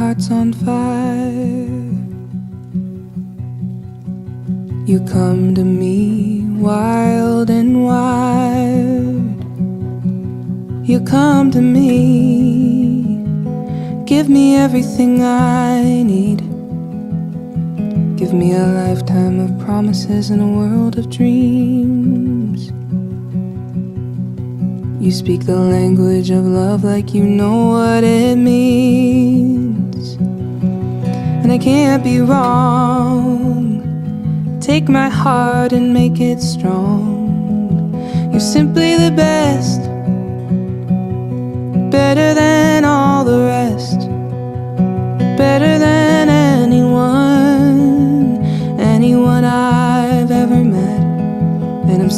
heart's on fire. You come to me wild and wild. You come to me, give me everything I need. Give me a lifetime of promises and a world of dreams. You speak the language of love like you know what it means. And I can't be wrong. Take my heart and make it strong. You're simply the best.